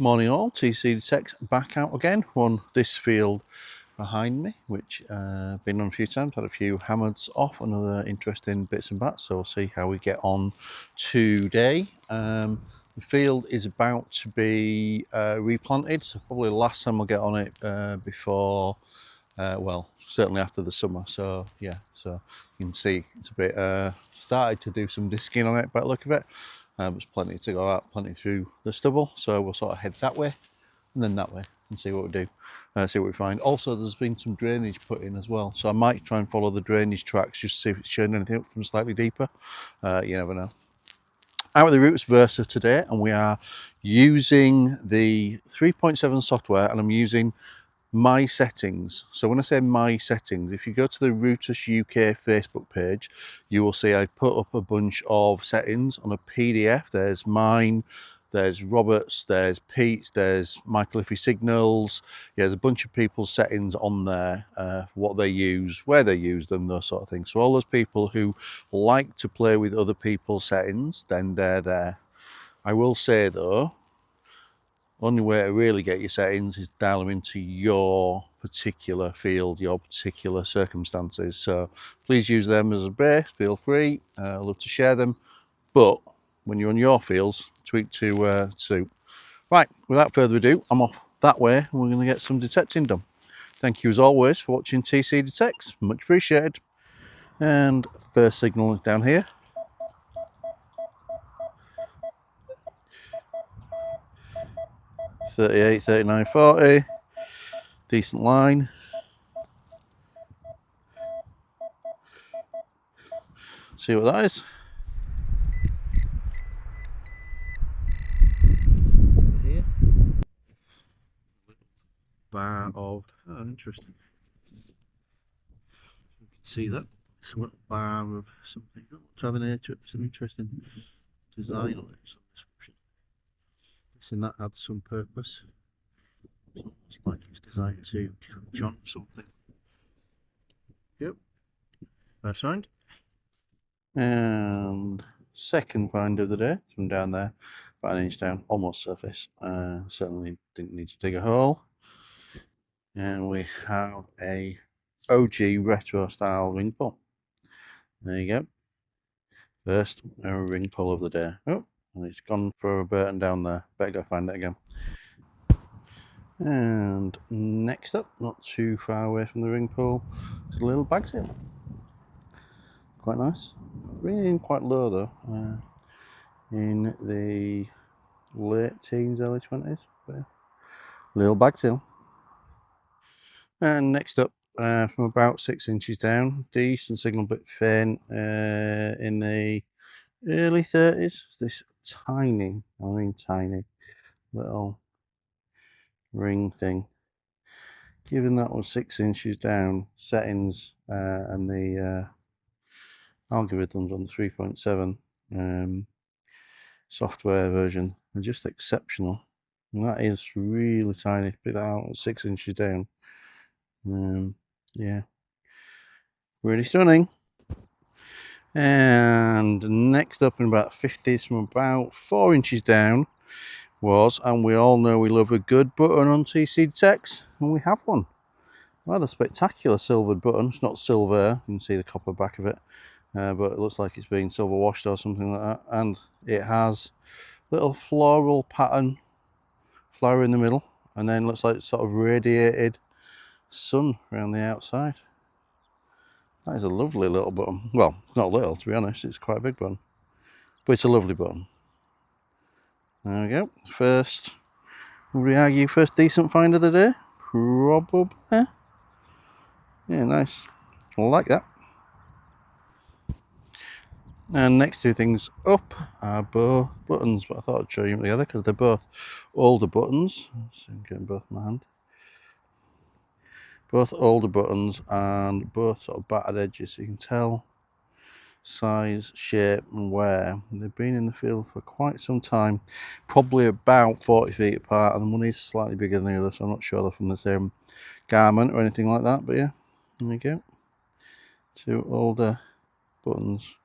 Morning all, tcDetects back out again. Run this field behind me, which I've been on a few times, had a few hammers off, another interesting bits and bats, so we'll see how we get on today. The field is about to be replanted, so probably the last time I'll get on it before, well, certainly after the summer. So yeah, so you can see it's a bit started to do some disking on it by the look of it. There's plenty to go out, plenty through the stubble, so we'll sort of head that way and then that way and see what we do, see what we find. Also, there's been some drainage put in as well, so I might try and follow the drainage tracks just to see if it's showing anything up from slightly deeper. You never know. Out with the Rutus Versa today, and we are using the 3.7 software, and I'm using my settings. So when I say my settings, if you go to the Rutus UK Facebook page, you will see I put up a bunch of settings on a PDF. There's mine, there's Robert's, there's Pete's, there's Michael Iffy Signals. Yeah, there's a bunch of people's settings on there, what they use, where they use them, those sort of things. So all those people who like to play with other people's settings, then they're there. I will say though, only way to really get your settings is dial them into your particular field, your particular circumstances. So please use them as a base, feel free. I love to share them. But when you're on your fields, tweak to suit. Right, without further ado, I'm off that way and we're going to get some detecting done. Thank you as always for watching tcDetects, much appreciated. And first signal is down here. 38, 39, 40, decent line. See what that is. Here, bar of, oh, interesting. You can see that it's a little bar of something. To have an air to it, it's an interesting design on it, some description. Guessing that had some purpose. It's almost like it's designed to catch on something. Yep, first find. And second find of the day from down there, about an inch down, almost surface. Certainly didn't need to dig a hole. And we have a OG retro style ring pull. There you go. First ring pull of the day. Oh, and it's gone for a Burton down there. Better go find it again. And next up, not too far away from the ring pull, it's a little bag seal. Quite nice. Bringing in quite low though, in the late teens, early 20s. But yeah, little bag seal. And next up, from about 6 inches down, decent signal, bit faint, in the early 30s. This tiny, I mean tiny, little ring thing. Given that was 6 inches down, settings and the algorithms on the 3.7 software version are just exceptional. And that is really tiny. Pick that out at 6 inches down. Yeah, really stunning. And next up in about 50s from about 4 inches down was, and we all know we love a good button on tcDetects, and we have one. Rather spectacular silvered button. It's not silver, you can see the copper back of it, but it looks like it's been silver washed or something like that. And it has little floral pattern flower in the middle, and then looks like sort of radiated sun around the outside. That is a lovely little button. Well, it's not little, to be honest, it's quite a big button, but it's a lovely button. There we go. First, would we argue first decent find of the day? Probably. Yeah, nice. I like that. And next two things up are both buttons, but I thought I'd show you them together because they're both older buttons. So I'm getting both in my hand. Both older buttons and both sort of battered edges, so you can tell size, shape and wear. They've been in the field for quite some time, probably about 40 feet apart, and the one is slightly bigger than the other, so I'm not sure they're from the same garment or anything like that, but yeah, there you go. Two older buttons,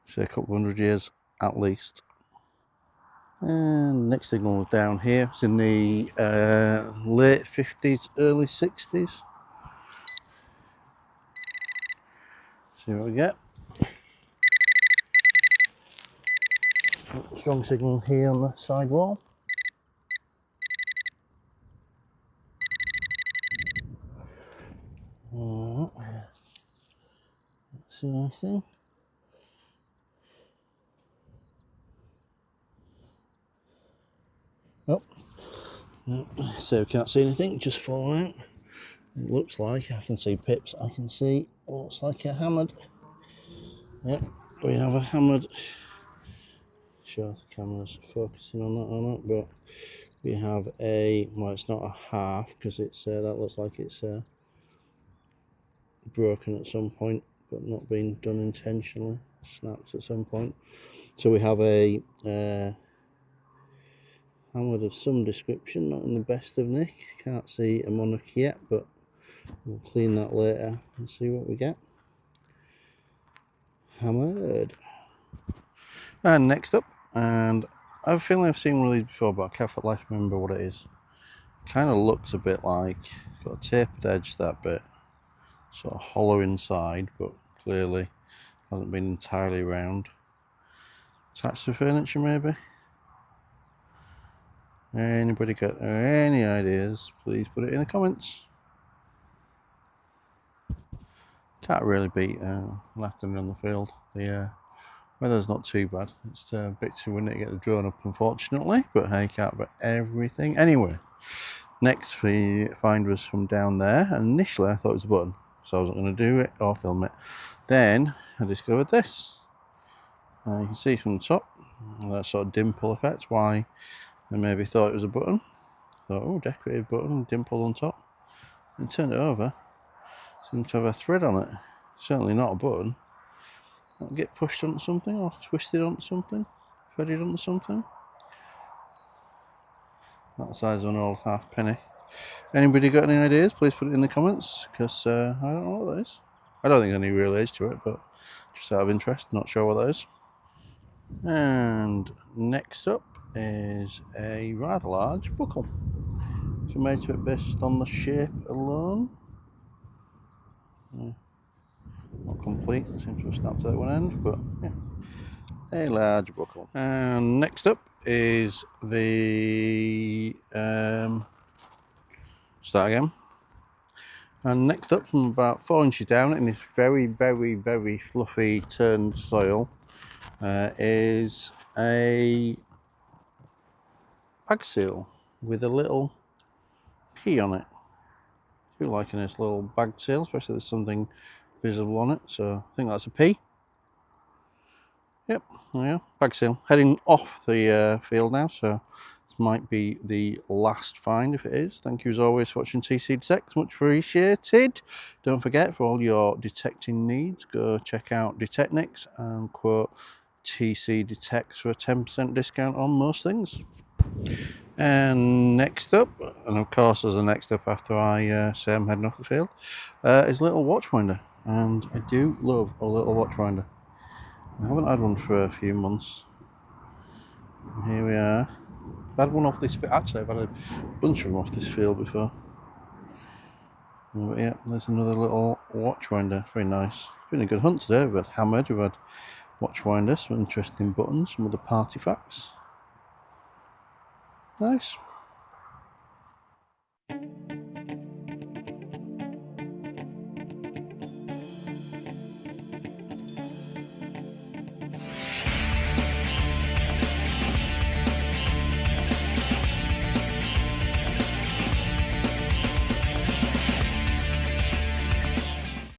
say a couple 100 years at least. And next signal down here. It's in the late 50s, early 60s. See what we get. Strong signal here on the side wall. See anything? Oh, so we can't see anything, just falling out. It looks like I can see pips. I can see what looks like a hammered. Yep, we have a hammered. Sure, the camera's focusing on that or not, but we have a. Well, it's not a half because it's that looks like it's broken at some point, but not being done intentionally. Snapped at some point. So we have a hammered of some description, not in the best of nick. Can't see a monarch yet, but we'll clean that later and see what we get. Hammered. And next up, and I have a feeling I've seen one of these before, but I can't for life remember what it is. Kind of looks a bit like it's got a tapered edge, that bit, sort of hollow inside, but clearly hasn't been entirely round. Attached to furniture, maybe. Anybody got any ideas? Please put it in the comments. Can't really beat laughing on the field. The weather's not too bad. It's a bit too windy to get the drone up, unfortunately, but hey, can't bet everything. Anyway, next find was from down there, and initially I thought it was a button, so I wasn't going to do it or film it. Then I discovered this. You can see from the top that sort of dimple effect. Why I maybe thought it was a button. Thought, oh, decorated button, dimple on top. And turned it over. Seems to have a thread on it. Certainly not a button. That'll get pushed onto something or twisted onto something, threaded onto something. That the size of an old halfpenny. Anybody got any ideas? Please put it in the comments, because I don't know what that is. I don't think there's any real age to it, but just out of interest, not sure what that is. And next up is a rather large buckle. So made to it based on the shape alone. Not complete, seems to have snapped at one end, but yeah, a large buckle. And next up is the start again. And next up, from about 4 inches down in this very, very, very fluffy turned soil, is a bag seal with a little key on it. I feel like a nice little bag seal, especially if there's something visible on it. So I think that's a P. Yep, there we are, bag seal. Heading off the field now, so this might be the last find if it is. Thank you as always for watching tcDetects, much appreciated. Don't forget, for all your detecting needs, go check out Detectors and quote tcDetects for a 10% discount on most things. And next up, and of course as a next up after I say I'm heading off the field, is a little watch winder. And I do love a little watch winder. I haven't had one for a few months. Here we are. I've had one off this field. Actually, I've had a bunch of them off this field before. But yeah, there's another little watch winder. Very nice. It's been a good hunt today. We've had hammered, we've had watch winders, some interesting buttons, some other party facts. Nice.